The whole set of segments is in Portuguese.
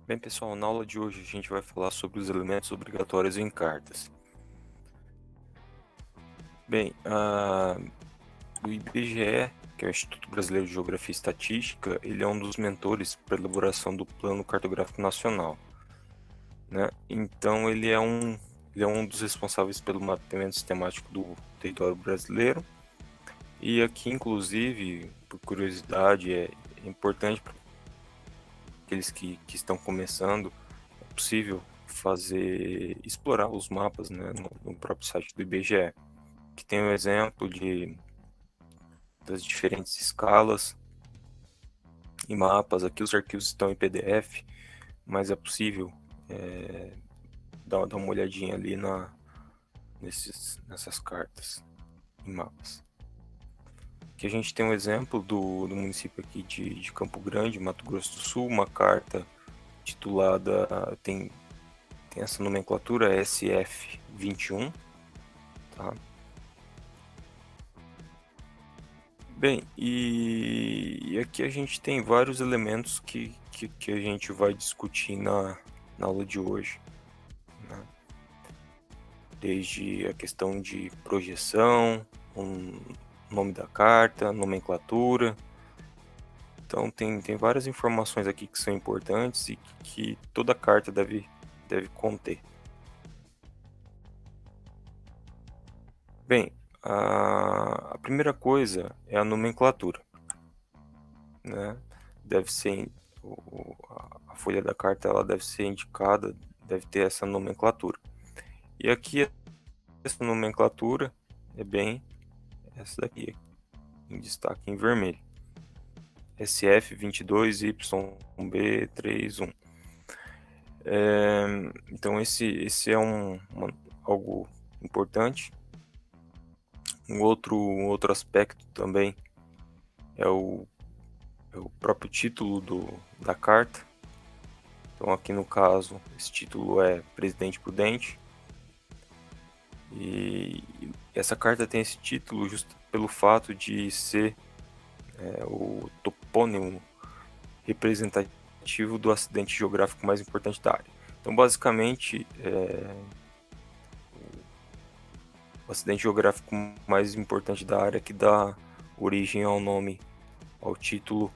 Bem, pessoal, na aula de hoje a gente vai falar sobre os elementos obrigatórios em cartas. Bem, o IBGE, que é o Instituto Brasileiro de Geografia e Estatística, ele é um dos mentores para a elaboração do Plano Cartográfico Nacional, né? Então ele é um dos responsáveis pelo mapeamento sistemático do território brasileiro. E aqui, inclusive, por curiosidade, é importante para aqueles que estão começando, é possível explorar os mapas, né, no próprio site do IBGE, que tem o exemplo das diferentes escalas e mapas. Aqui os arquivos estão em PDF, mas é possível dar uma olhadinha ali nessas cartas e mapas. Aqui a gente tem um exemplo do município aqui de Campo Grande, Mato Grosso do Sul, uma carta titulada, tem essa nomenclatura SF21, tá? Bem, e aqui a gente tem vários elementos que a gente vai discutir na aula de hoje, né? Desde a questão de projeção, nome da carta, nomenclatura. Então tem várias informações aqui que são importantes e que toda carta deve conter. Bem, a primeira coisa é a nomenclatura, né? Deve ser a folha da carta, ela deve ser indicada, deve ter essa nomenclatura. E aqui essa nomenclatura é bem essa daqui, em destaque em vermelho. SF22YB31. Então esse é algo importante. Um outro aspecto também é o próprio título da carta. Então aqui no caso, esse título é Presidente Prudente. E essa carta tem esse título justo pelo fato de ser o topônimo representativo do acidente geográfico mais importante da área. Então, basicamente, o acidente geográfico mais importante da área que dá origem ao nome, ao título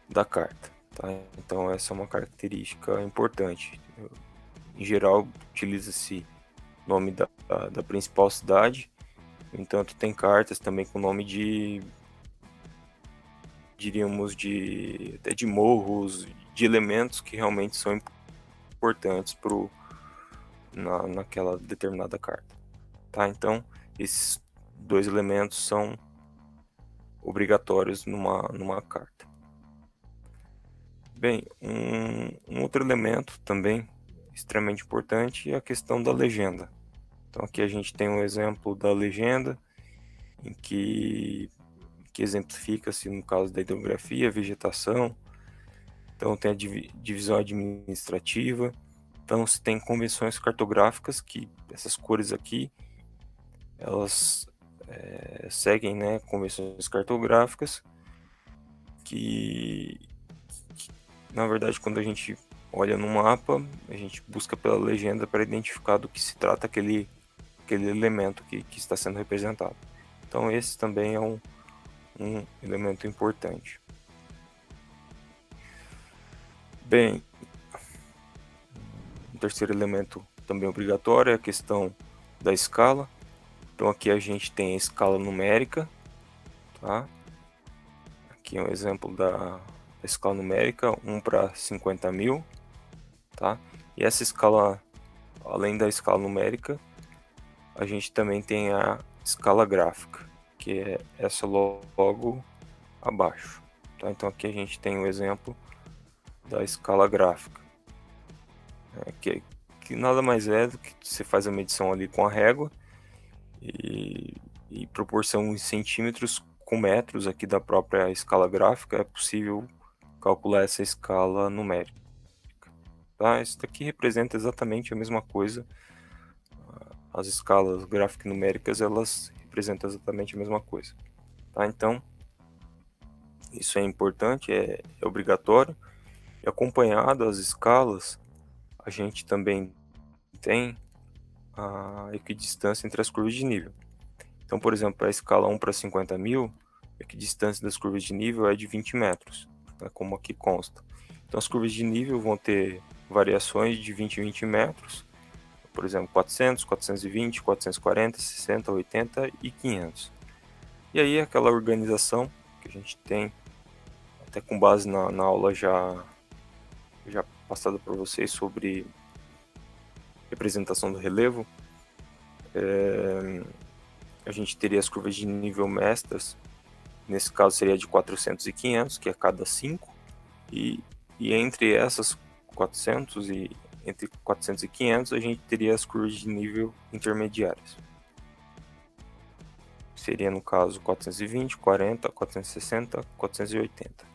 da carta. Tá? Então, essa é uma característica importante. Em geral, utiliza-se o nome da principal cidade. No entanto, tem cartas também com nome diríamos, até de morros, de elementos que realmente são importantes naquela determinada carta. Tá? Então, esses dois elementos são obrigatórios numa carta. Bem, um outro elemento também extremamente importante é a questão da legenda. Então, aqui a gente tem um exemplo da legenda, em que exemplifica-se no caso da hidrografia, vegetação. Então, tem a divisão administrativa. Então, se tem convenções cartográficas, que essas cores aqui, elas seguem, né, convenções cartográficas, que, na verdade, quando a gente olha no mapa, a gente busca pela legenda para identificar do que se trata aquele elemento que está sendo representado. Então, esse também é um elemento importante. Bem, o terceiro elemento também obrigatório é a questão da escala. Então aqui a gente tem a escala numérica, tá? Aqui é um exemplo da escala numérica, 1 para 50 mil, tá? E essa escala, além da escala numérica, a gente também tem a escala gráfica, que é essa logo abaixo, tá? Então aqui a gente tem o exemplo da escala gráfica, né? Que nada mais é do que você faz a medição ali com a régua e proporção em centímetros com metros aqui da própria escala gráfica, é possível calcular essa escala numérica. Tá? Isso daqui representa exatamente a mesma coisa. As escalas gráficas e numéricas, elas representam exatamente a mesma coisa. Tá? Então, isso é importante, é obrigatório. E acompanhado as escalas, a gente também tem a equidistância entre as curvas de nível. Então, por exemplo, a escala 1 para 50.000, a equidistância das curvas de nível é de 20 metros, né, como aqui consta. Então, as curvas de nível vão ter variações de 20 em 20 metros, por exemplo, 400, 420, 440, 60, 80 e 500. E aí, aquela organização que a gente tem, até com base na aula já passada por vocês sobre representação do relevo, a gente teria as curvas de nível mestras, nesse caso seria de 400 e 500, que é cada 5, e entre essas 400 e entre 400 e 500 a gente teria as curvas de nível intermediárias. Seria no caso 420, 40, 460, 480.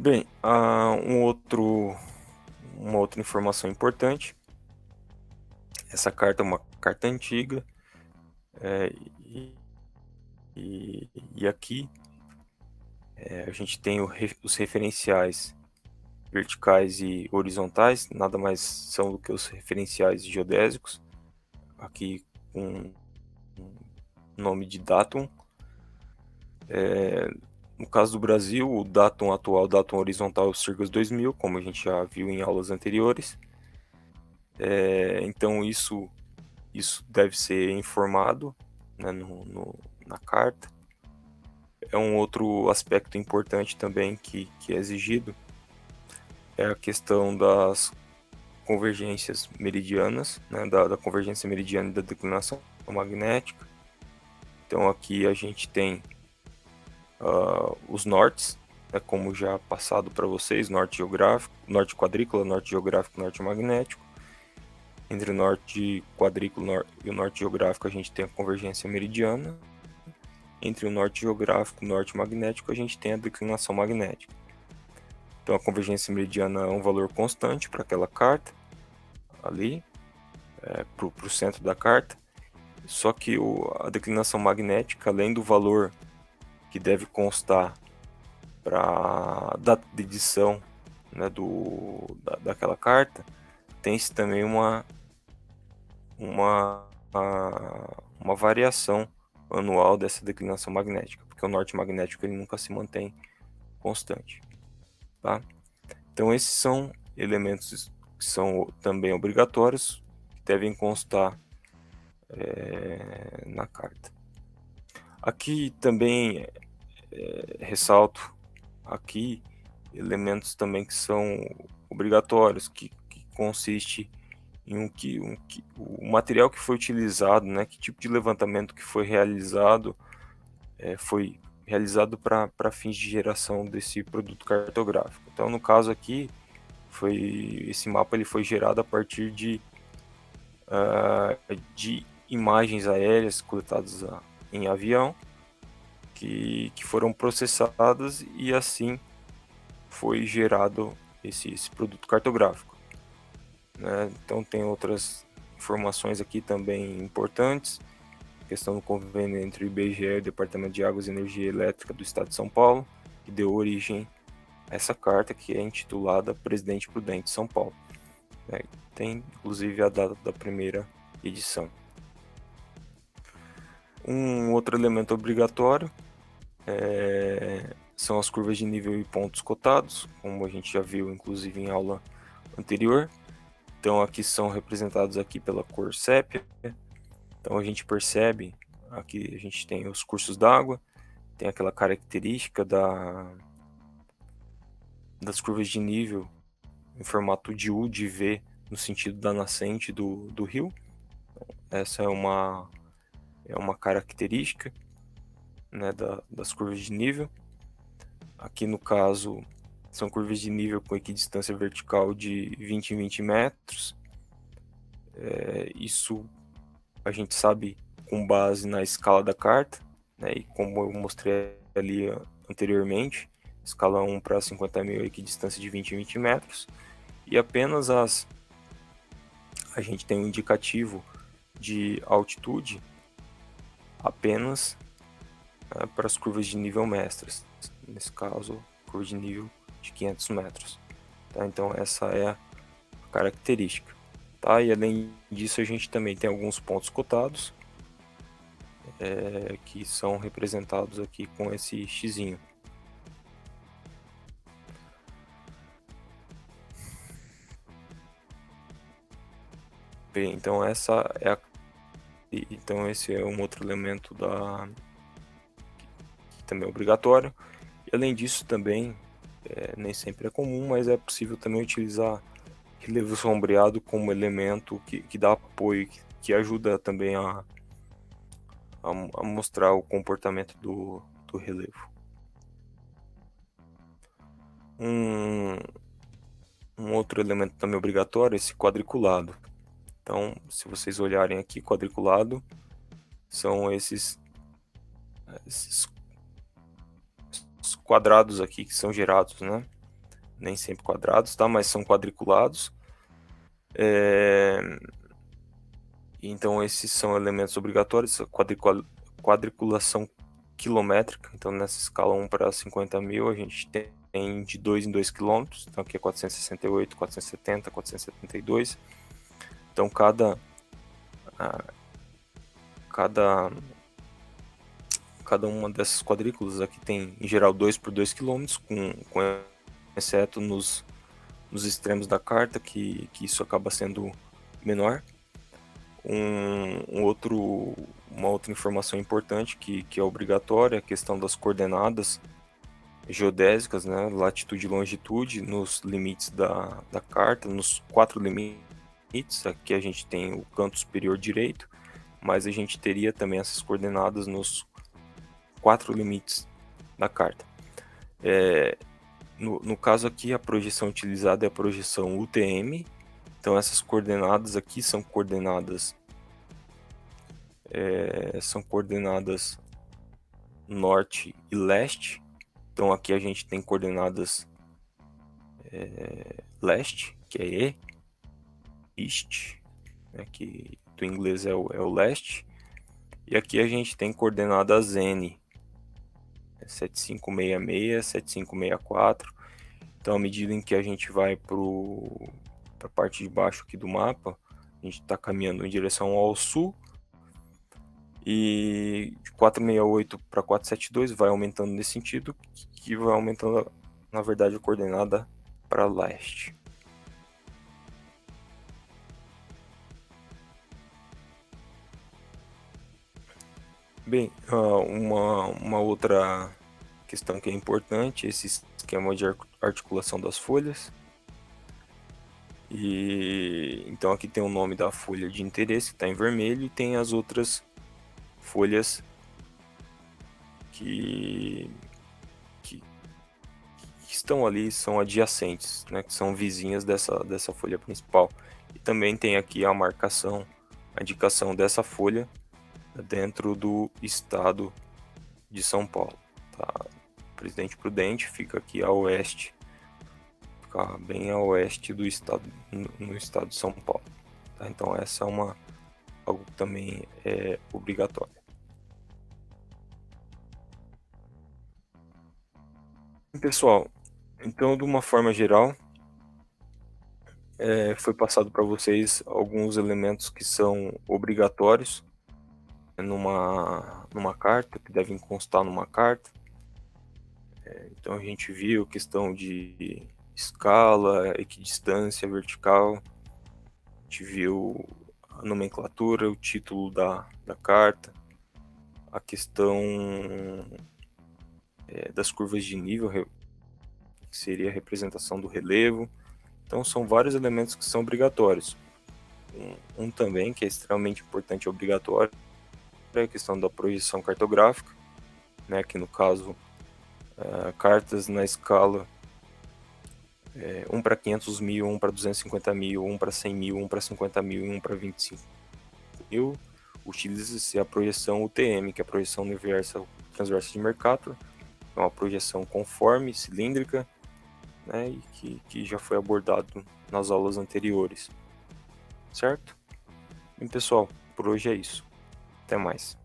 Bem, uma outra informação importante, essa carta é uma carta antiga, e aqui a gente tem os referenciais verticais e horizontais, nada mais são do que os referenciais geodésicos, aqui com o nome de datum. No caso do Brasil, o datum atual, o datum horizontal é o Sirgas 2000, como a gente já viu em aulas anteriores. Então isso deve ser informado, né, na carta. É um outro aspecto importante também que é exigido, é a questão das convergências meridianas, né, da convergência meridiana e da declinação magnética. Então aqui a gente tem os nortes, né, como já passado para vocês, norte geográfico, norte quadrícula, norte geográfico, norte magnético. Entre o norte quadrícula e o norte geográfico a gente tem a convergência meridiana. Entre o norte geográfico e o norte magnético a gente tem a declinação magnética. Então a convergência meridiana é um valor constante para aquela carta, ali, para o centro da carta. Só que a declinação magnética, além do valor que deve constar para a data de edição, né, daquela carta, tem-se também uma variação anual dessa declinação magnética, porque o norte magnético ele nunca se mantém constante. Tá? Então esses são elementos que são também obrigatórios, que devem constar na carta. Aqui também ressalto aqui elementos também que são obrigatórios, que consiste em o material que foi utilizado, né, que tipo de levantamento que foi realizado para fins de geração desse produto cartográfico. Então, no caso aqui, esse mapa ele foi gerado a partir de imagens aéreas coletadas em avião, que foram processadas e assim foi gerado esse produto cartográfico. Né? Então tem outras informações aqui também importantes, questão do convênio entre o IBGE e o Departamento de Águas e Energia Elétrica do Estado de São Paulo, que deu origem a essa carta que é intitulada Presidente Prudente São Paulo. Tem inclusive a data da primeira edição. Um outro elemento obrigatório são as curvas de nível e pontos cotados, como a gente já viu inclusive em aula anterior. Então aqui são representados aqui pela cor sépia. Então a gente percebe, aqui a gente tem os cursos d'água, tem aquela característica das curvas de nível em formato de U, de V, no sentido da nascente do rio. Essa é uma característica, né, das curvas de nível. Aqui no caso são curvas de nível com equidistância vertical de 20 em 20 metros. Isso a gente sabe com base na escala da carta, né, e como eu mostrei ali anteriormente, escala 1 para 50.000, equidistância de 20 em 20 metros, e apenas a gente tem um indicativo de altitude apenas para as curvas de nível mestras, nesse caso, curva de nível de 500 metros. Tá? Então essa é a característica. Tá? E além disso, a gente também tem alguns pontos cotados, que são representados aqui com esse xizinho. Bem, então então esse é um outro elemento que também é obrigatório. E além disso também, nem sempre é comum, mas é possível também utilizar relevo sombreado como elemento que dá apoio, que ajuda também a mostrar o comportamento do relevo. Um outro elemento também obrigatório é esse quadriculado. Então, se vocês olharem aqui, quadriculado são esses quadrados aqui que são gerados, né? Nem sempre quadrados, tá? Mas são quadriculados. Então, esses são elementos obrigatórios. Quadriculação quilométrica. Então, nessa escala 1 para 50 mil, a gente tem de 2 em 2 quilômetros. Então, aqui é 468, 470, 472. Então, cada uma dessas quadrículas aqui tem, em geral, 2 por 2 km, exceto nos extremos da carta, que isso acaba sendo menor. Uma outra informação importante que é obrigatória é a questão das coordenadas geodésicas, né, latitude e longitude, nos limites da carta, nos 4 limites. Aqui a gente tem o canto superior direito, mas a gente teria também essas coordenadas nos 4 limites da carta. No caso aqui, a projeção utilizada é a projeção UTM. Então essas coordenadas aqui são coordenadas norte e leste. Então aqui a gente tem coordenadas leste, que é E, east, né, que do inglês é o leste. E aqui a gente tem coordenadas N, 7566, 7564. Então, à medida em que a gente vai para a parte de baixo aqui do mapa, a gente está caminhando em direção ao sul. E de 468 para 472 vai aumentando nesse sentido, que vai aumentando, na verdade, a coordenada para leste. Bem, uma outra questão que é importante, esse esquema de articulação das folhas. E então aqui tem o nome da folha de interesse, que está em vermelho, e tem as outras folhas que estão ali, são adjacentes, né, que são vizinhas dessa folha principal. E também tem aqui a marcação, a indicação dessa folha dentro do estado de São Paulo. Tá? Presidente Prudente fica aqui a oeste, fica bem a oeste do estado, no estado de São Paulo. Tá? Então essa é algo que também é obrigatório. Pessoal, então de uma forma geral, foi passado para vocês alguns elementos que são obrigatórios numa carta, que devem constar numa carta. Então a gente viu questão de escala, equidistância, vertical, a gente viu a nomenclatura, o título da carta, a questão das curvas de nível, que seria a representação do relevo. Então são vários elementos que são obrigatórios. Um também que é extremamente importante e obrigatório é a questão da projeção cartográfica, né, que no caso cartas na escala 1 para 500 mil, 1 para 250 mil, 1 para 100 mil, 1 para 50 mil e 1 para 25 mil, utiliza-se a projeção UTM, que é a projeção universal transversa de Mercator, é uma projeção conforme, cilíndrica, né, e que já foi abordado nas aulas anteriores, certo? E pessoal, por hoje é isso. Até mais.